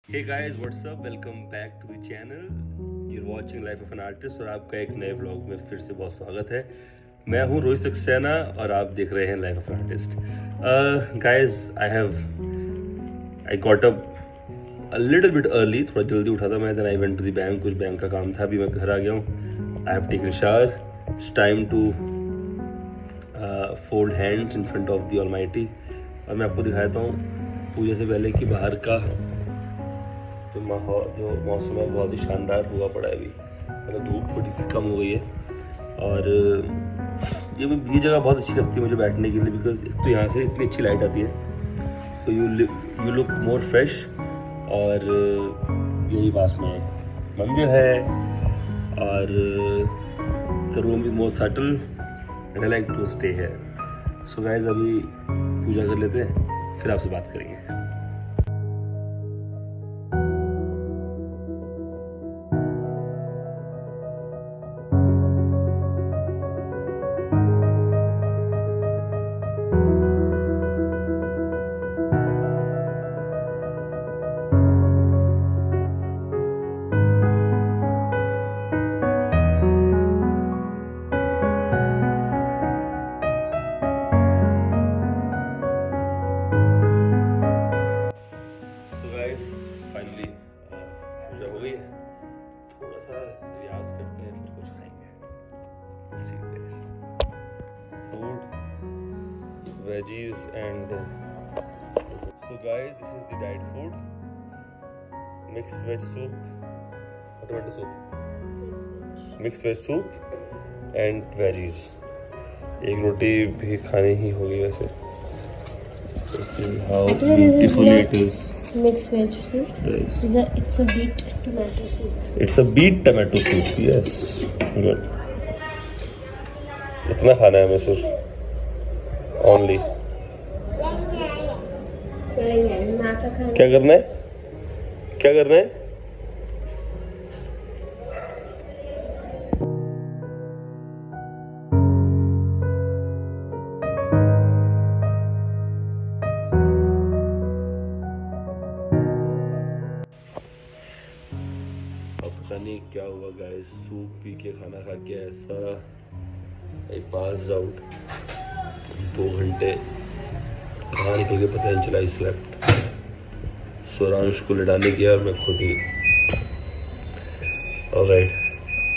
Hey guys, what's up? Welcome back to the channel. You're watching Life of an Artist और आपका एक नए vlog में फिर से बहुत स्वागत है। मैं हूँ रोहित सक्सेना और आप देख रहे हैं life of an artist. Guys, I got up a little bit early, थोड़ा जल्दी उठा था मैं। Then I went to the bank, कुछ बैंक का काम था, अभी मैं घर आ गया हूँ। I have taken a shower. It's time to fold hands in front of the Almighty। और मैं आपको दिखाता हूँ पूजा से पहले कि बाहर का जो मौसम है बहुत ही शानदार हुआ पड़ा है अभी। मतलब धूप थोड़ी सी कम हो गई है और ये जगह बहुत अच्छी लगती है मुझे बैठने के लिए, बिकॉज एक तो यहाँ से इतनी अच्छी लाइट आती है, so you look more fresh. और यही पास में मंदिर है और the room is more subtle and I like to stay here. So guys अभी पूजा कर लेते हैं, फिर आपसे बात करेंगे। फाइनली पूजा हो गई है, थोड़ा सा रियाज करते हैं फिर कुछ खाएंगे। Food, veggies and so guys this is the diet food, mix veg soup, tomato soup, mix veg soup and veggies. एक रोटी भी खानी ही होगी वैसे। See how beautiful it is. Mixed veg soup. Yes. It's a beet tomato soup. It's a beet tomato soup. Yes. Good. इतना खाना है हमें सिर्फ only. क्या करना है? क्या करना है? पता नहीं क्या हुआ गाइस, सूप पी के खाना खा के ऐसा आई पास आउट। 2 घंटे कहाँ निकल गए पता नहीं चला। स्लेप्ट। सोरांश को लिटाने गया और मैं खुद ही। Alright,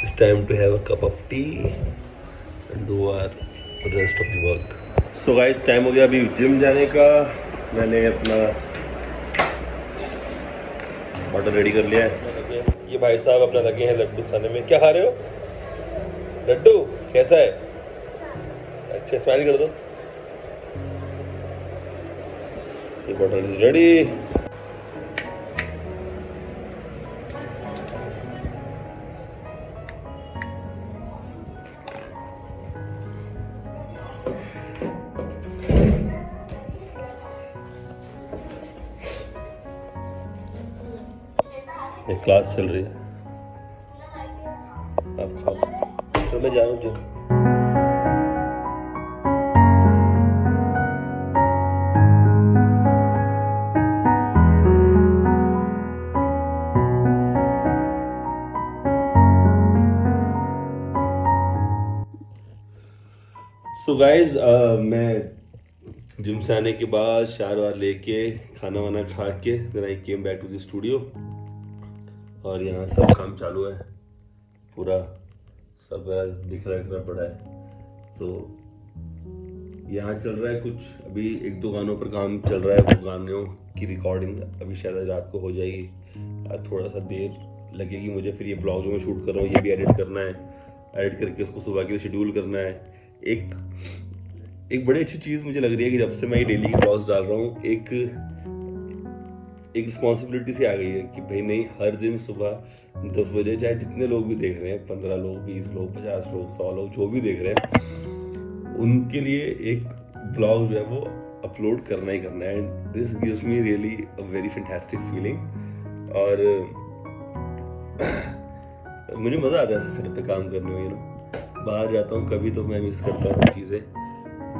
it's time to have a cup of tea and do our rest of the work. So guys time हो गया अभी जिम जाने का। मैंने अपना बॉटल रेडी कर लिया है। ये भाई साहब अपना लगे हैं लड्डू खाने में। क्या खा रहे हो? लड्डू कैसा है? अच्छा स्माइल कर दो। ये बॉटल इज रेडी। एक क्लास चल रही है, आप खाओ तो मैं जा रहा हूँ। सो गाइज मैं जिम से आने के बाद शावर वार लेके खाना वाना खा के then I came back to the studio और यहाँ सब काम चालू है। पूरा सब बिखरा पड़ा है, तो यहाँ चल रहा है कुछ। अभी 1-2 गानों पर काम चल रहा है, वो गानों की रिकॉर्डिंग अभी शायद रात को हो जाएगी। थोड़ा सा देर लगेगी मुझे, फिर ये ब्लॉग जो मैं शूट कर रहा हूँ ये भी एडिट करना है। एडिट करके उसको सुबह के लिए शेड्यूल करना है। एक बड़ी अच्छी चीज़ मुझे लग रही है कि जब से मैं ये डेली के ब्लॉग्स डाल रहा हूँ, एक रिस्पॉन्सिबिलिटी सी आ गई है कि भाई नहीं, हर दिन सुबह 10 बजे चाहे जितने लोग भी देख रहे हैं, 15 लोग, 20 लोग, 50 लोग, 100 लोग, जो भी देख रहे हैं, उनके लिए एक ब्लॉग जो है वो अपलोड करना ही करना है। And this gives me really a very fantastic feeling. और मुझे मज़ा आता है ऐसे सेटअप पे काम करने में। बाहर जाता हूँ कभी तो मैं मिस करता हूँ चीज़ें।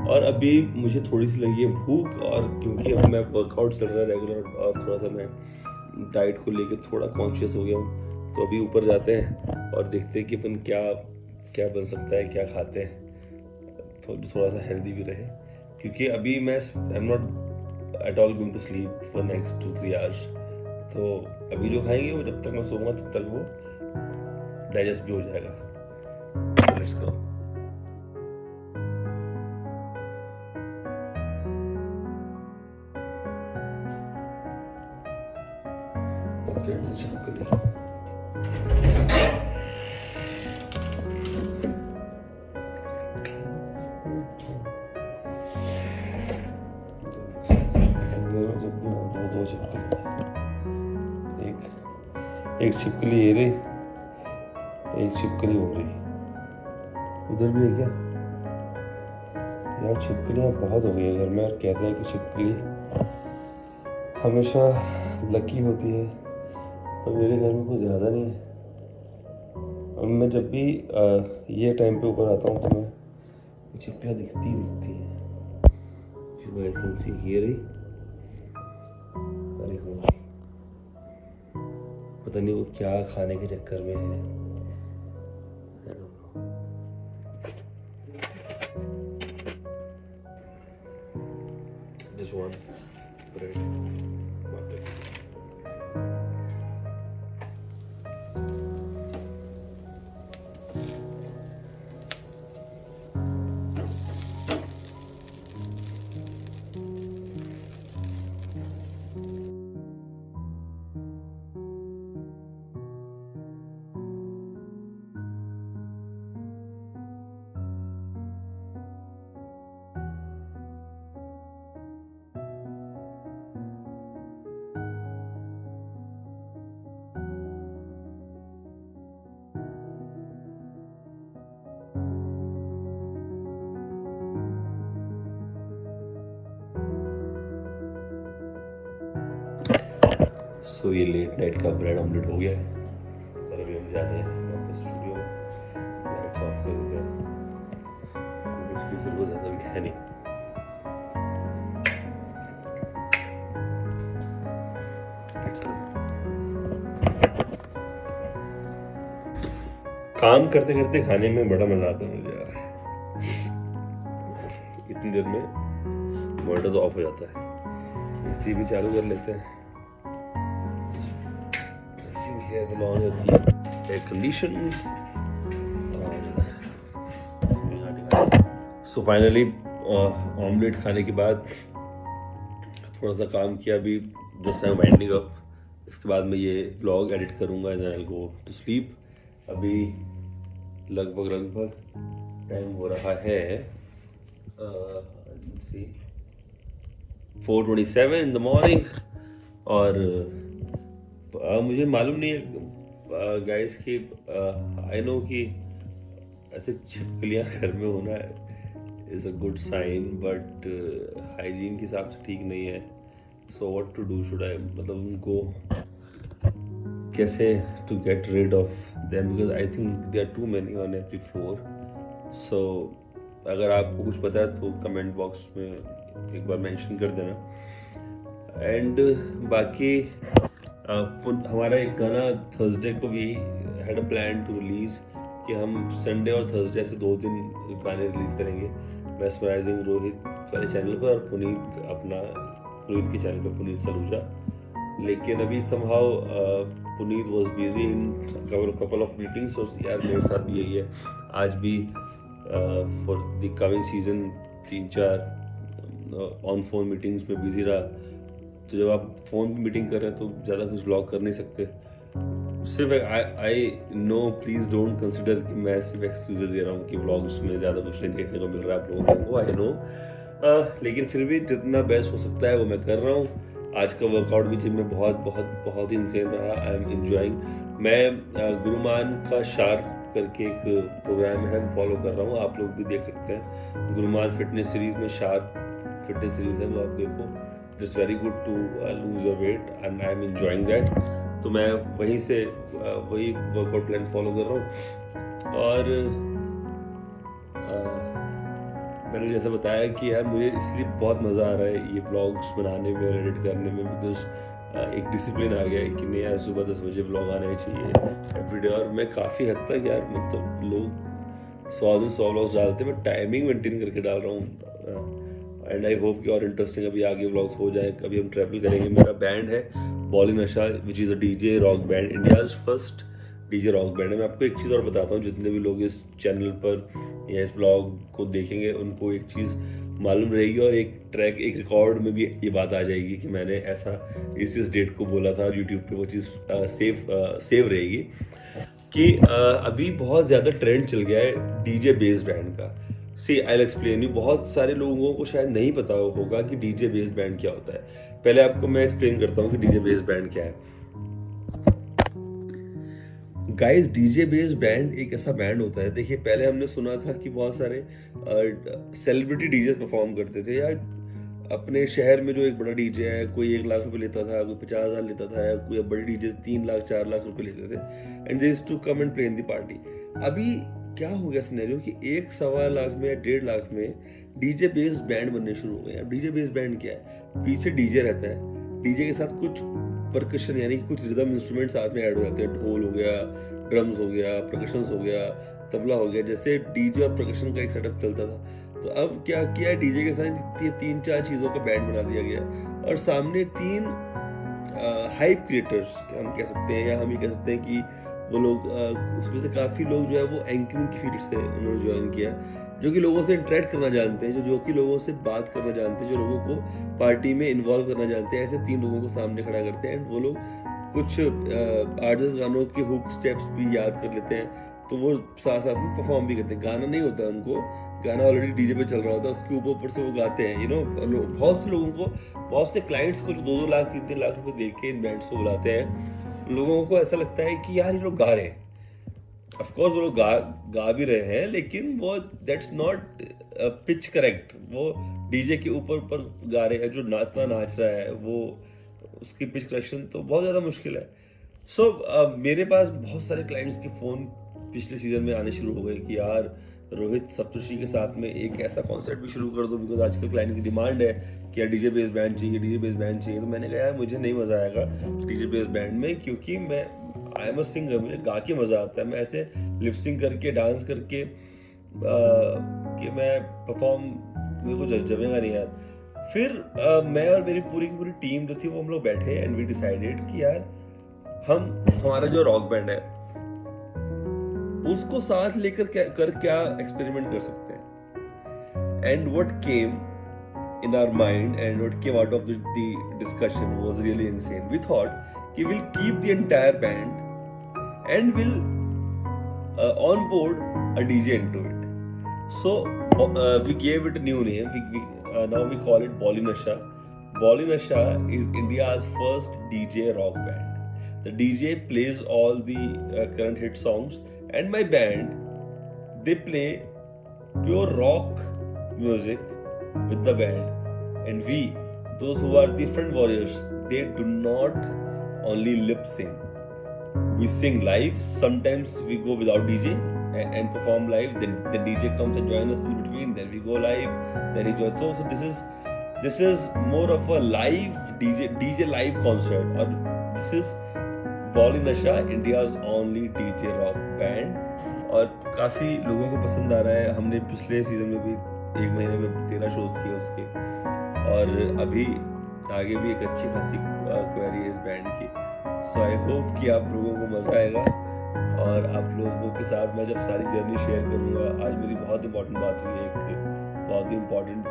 और अभी मुझे थोड़ी सी लगी है भूख, और क्योंकि अब मैं वर्कआउट चल रहा है रेगुलर और थोड़ा सा मैं डाइट को लेके थोड़ा कॉन्शियस हो गया हूँ। तो अभी ऊपर जाते हैं और देखते हैं कि अपन क्या क्या बन सकता है, क्या खाते हैं तो थोड़ा सा हेल्दी भी रहे, क्योंकि अभी मैं I am not at all going to sleep for next 2-3 hours. तो अभी जो खाएंगे वो जब तक मैं सोऊंगा तब तक वो डाइजेस्ट भी हो जाएगा। So let's go. एक छिपकली ये रही, एक छिपकली हो रही, उधर भी है क्या यार? छिपकलियाँ बहुत हो गई है घर में, और कहते हैं कि छिपकली हमेशा लकी होती है, और मेरे घर में कुछ ज़्यादा नहीं है। और मैं जब भी ये टाइम पे ऊपर आता हूँ तो मैं छिपकलियाँ दिखती हैं। ये रही, अरे हो, पता नहीं वो क्या खाने के चक्कर में है। Just one bread, butter. सो ये लेट नाइट का ब्रेड ऑमलेट हो गया है, और अभी हम जाते हैं वापस स्टूडियो, लाइट्स ऑफ कर देते हैं, उसकी जरूरत ज़्यादा भी है नहीं। काम करते करते खाने में बड़ा मजा आता है मुझे यार। इतनी देर में मॉनिटर तो ऑफ हो जाता है, एसी भी चालू कर लेते हैं, air condition. So finally omelette खाने के बाद थोड़ा सा काम किया, अभी just I am winding up. इसके बाद मैं ये व्लॉग एडिट करूँगा, then I will go to sleep. अभी लगभग टाइम हो रहा है 4:27 इन द मॉर्निंग, और मुझे मालूम नहीं है गाइस कि आई नो कि ऐसे छिपकलियाँ घर में होना is a good sign, but hygiene के हिसाब से ठीक नहीं है। So what to do, should I मतलब उनको कैसे to get rid of them, because I think there are too many on every floor. So अगर आपको कुछ पता है तो कमेंट बॉक्स में एक बार मेंशन कर देना। एंड बाकी हमारा एक गाना थर्सडे को भी had a plan to release, कि हम संडे और थर्सडे से 2 दिन गाने रिलीज करेंगे, मेस्मराइजिंग रोहित वाले चैनल पर और पुनीत के चैनल पर, पुनीत सलूजा। लेकिन अभी somehow Puneet was busy in couple of meetings, और यार मेरे साथ भी यही है, आज भी for the coming season 3-4 on phone meetings में बिजी रहा। तो जब आप फ़ोन पे मीटिंग कर रहे हैं तो ज़्यादा कुछ व्लॉग कर नहीं सकते। सिर्फ I know, please don't consider कि मैं सिर्फ एक्सक्यूजेस दे रहा हूँ कि व्लॉग्स में ज़्यादा कुछ नहीं देखने को मिल रहा है आप लोगों को, आई नो। लेकिन फिर भी जितना बेस्ट हो सकता है वो मैं कर रहा हूँ। आज का वर्कआउट भी जिम में बहुत ही इंसेन रहा, आई एम एंजॉइंग। मैं गुरुमान का शार्प करके एक प्रोग्राम है, फॉलो कर रहा हूँ, आप लोग भी देख सकते हैं। गुरुमान फिटनेस सीरीज में शार्प फिटनेस सीरीज है, वो आप देखो, it is very good to lose your weight and I am enjoying that. तो मैं वहीं से वही वर्कआउट प्लान फॉलो कर रहा हूँ। और मैंने जैसा बताया कि यार मुझे इसलिए बहुत मज़ा आ रहा है ये ब्लॉग्स बनाने में, एडिट करने में, बिकॉज एक डिसिप्लिन आ गया है कि नहीं यार सुबह 10 बजे व्लॉग आने चाहिए एवरीडे। और मैं काफ़ी हद तक यार मतलब लोग 100 व्लॉग्स डालते हैं, मैं टाइमिंग मेंटेन करके डाल रहा हूँ। एंड आई होप कि और इंटरेस्टिंग अभी आगे व्लॉग्स हो जाए, कभी हम ट्रैवल करेंगे। मेरा बैंड है बॉली नशा which is a DJ rock band, India's first DJ rock band है। मैं आपको एक चीज़ और बताता हूँ, जितने भी लोग इस चैनल पर या इस व्लॉग को देखेंगे उनको एक चीज़ मालूम रहेगी और एक ट्रैक एक रिकॉर्ड में भी ये बात आ जाएगी कि मैंने ऐसा इस डेट को बोला था। यूट्यूब पे वो चीज़ सेव रहेगी कि अभी बहुत ज़्यादा ट्रेंड चल गया है डीजे बेस बैंड का। सी आई विल एक्सप्लेन यू। बहुत सारे लोगों को शायद नहीं पता होगा कि डीजे बेस बैंड क्या होता है। पहले आपको मैं एक्सप्लेन करता हूँ कि डीजे बेस बैंड क्या है। गाइस, डीजे बेस बैंड एक ऐसा बैंड होता है, देखिए पहले हमने सुना था कि बहुत सारे सेलिब्रिटी डीजे परफॉर्म करते थे, या अपने शहर में जो एक बड़ा डीजे है कोई 1 लाख रुपए लेता था, कोई 50,000 लेता था, कोई बड़े डीजे 3 लाख 4 लाख रुपए लेते थे and they used to come and play in the party. अभी क्या हो गया सिनेरियो कि 1-1.25 लाख में या 1.5 लाख में डीजे बेस बैंड बनने शुरू हो गए। अब डीजे बेस बैंड क्या है? पीछे डीजे रहता है, डीजे के साथ कुछ परकशन यानी कि कुछ रिदम इंस्ट्रूमेंट साथ में ऐड हो जाते हैं। ढोल हो गया, ड्रम्स हो गया, परकशंस हो गया, तबला हो गया, जैसे डीजे और परकशन का एक सेटअप चलता था। तो अब क्या किया है, डीजे के साथ 3-4 चीज़ों का बैंड बना दिया गया और सामने 3 हाइप क्रिएटर्स हम कह सकते हैं, या हम ये कह सकते हैं कि वो लोग उसमें से काफ़ी लोग जो है वो एंकरिंग की फील्ड से उन्होंने ज्वाइन किया, जो कि लोगों से इंटरेक्ट करना जानते हैं, जो कि लोगों से बात करना जानते हैं, जो लोगों को पार्टी में इन्वॉल्व करना जानते हैं। ऐसे 3 लोगों को सामने खड़ा करते हैं एंड वो लोग कुछ 8-10 गानों के हुक स्टेप्स भी याद कर लेते हैं, तो वो साथ साथ में परफॉर्म भी करते हैं। गाना नहीं होता उनको, गाना ऑलरेडी डीजे पे चल रहा होता है, उसके ऊपर से वो गाते हैं। बहुत से लोगों को, बहुत से क्लाइंट्स को जो 2-2 लाख 3-3 लाख रुपए दे के इन बैंड्स को बुलाते हैं, लोगों को ऐसा लगता है कि यार ये लोग गा रहे हैं। ऑफ कोर्स वो लोग गा भी रहे हैं, लेकिन वो दैट्स नॉट पिच करेक्ट। वो डीजे के ऊपर गा रहे हैं, जो नाच रहा है वो उसकी पिच करेक्शन तो बहुत ज़्यादा मुश्किल है। सो मेरे पास बहुत सारे क्लाइंट्स के फ़ोन पिछले सीजन में आने शुरू हो गए कि यार रोहित सप्तऋषि के साथ में एक ऐसा कॉन्सर्ट भी शुरू कर दो, बिकॉज आजकल क्लाइंट की डिमांड है कि यार डीजे बेस बैंड चाहिए। तो मैंने कहा यार मुझे नहीं मज़ा आएगा डीजे बेस बैंड में, क्योंकि आई एम अ सिंगर, मुझे गा के मज़ा आता है। मैं ऐसे लिपसिंग करके डांस करके कि मैं परफॉर्म मेरे को जमेगा नहीं यार। फिर मैं और मेरी पूरी की पूरी टीम जो थी वो हम लोग बैठे एंड वी डिसाइडेड कि यार हमारा जो रॉक बैंड है उसको साथ लेकर क्या एक्सपेरिमेंट कर सकते हैं। And what came in our mind and what came out of the discussion was really insane. We thought कि we'll keep the entire band and we'll onboard a DJ into it. So we gave it a new name. Now we call it Boli Nasha. Boli Nasha is India's first DJ rock band. The DJ plays all the current hit songs, and my band, they play pure rock music with the band, and we, those who are the front warriors, they do not only lip sing, we sing live. Sometimes we go without DJ and perform live, then the DJ comes and joins us in between, then we go live, then he joins. So this is more of a live DJ live concert, or this is Boli Nasha, India's only DJ rock band. और काफ़ी लोगों को पसंद आ रहा है। हमने पिछले season में भी 1 महीने में 13 शोज किए उसके, और अभी आगे भी एक अच्छी खासी क्वेरी है इस बैंड की। सो आई होप कि आप लोगों को मज़ा आएगा, और आप लोगों के साथ मैं जब सारी जर्नी शेयर करूँगा। आज मेरी बहुत इंपॉर्टेंट बात हुई है, एक बहुत ही इम्पॉर्टेंट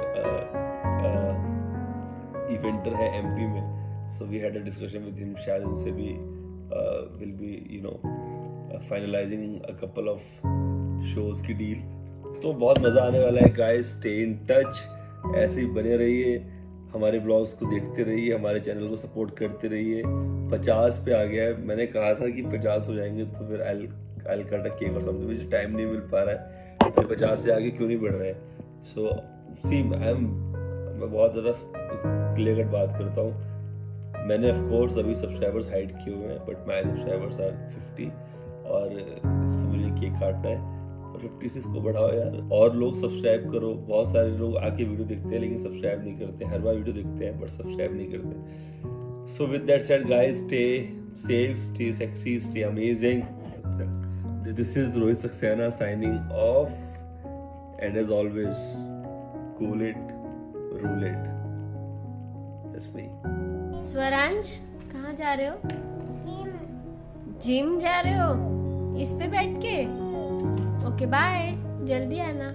इवेंटर है एमपी में। So we had a discussion with him, शायद उनसे भी will be finalising a couple of shows की डील। तो बहुत मज़ा आने वाला है गाइस। स्टे इन टच, ऐसे ही बने रहिए, हमारे ब्लॉग्स को देखते रहिए, हमारे चैनल को सपोर्ट करते रहिए। 50 पे आ गया है, मैंने कहा था कि 50 हो जाएंगे तो फिर आई कट अ केक और समथिंग, मुझे टाइम नहीं मिल पा रहा है, फिर 50 से आगे क्यों नहीं बढ़ रहे हैं। सो सी मैं बहुत ज़्यादा क्लियर कट बात करता हूँ। मैंने ऑफ कोर्स अभी सब्सक्राइबर्स हाइड किए हुए हैं, बट माय सब्सक्राइबर्स आर 50, और इसको मुझे केक काटना है। 50 से इसको बढ़ाओ यार, और लोग सब्सक्राइब करो। बहुत सारे लोग आके वीडियो देखते हैं लेकिन सब्सक्राइब नहीं करते, हर बार वीडियो देखते हैं बट सब्सक्राइब नहीं करते। So with that said, guys, stay safe, stay sexy, stay amazing. This is Rohit Saxena signing off, and as always, cool it, rule it. That's me. Swaransh कहाँ जा रहे हो? जिम जा रहे हो? इस पे बैठ के? ओके बाय, जल्दी आना.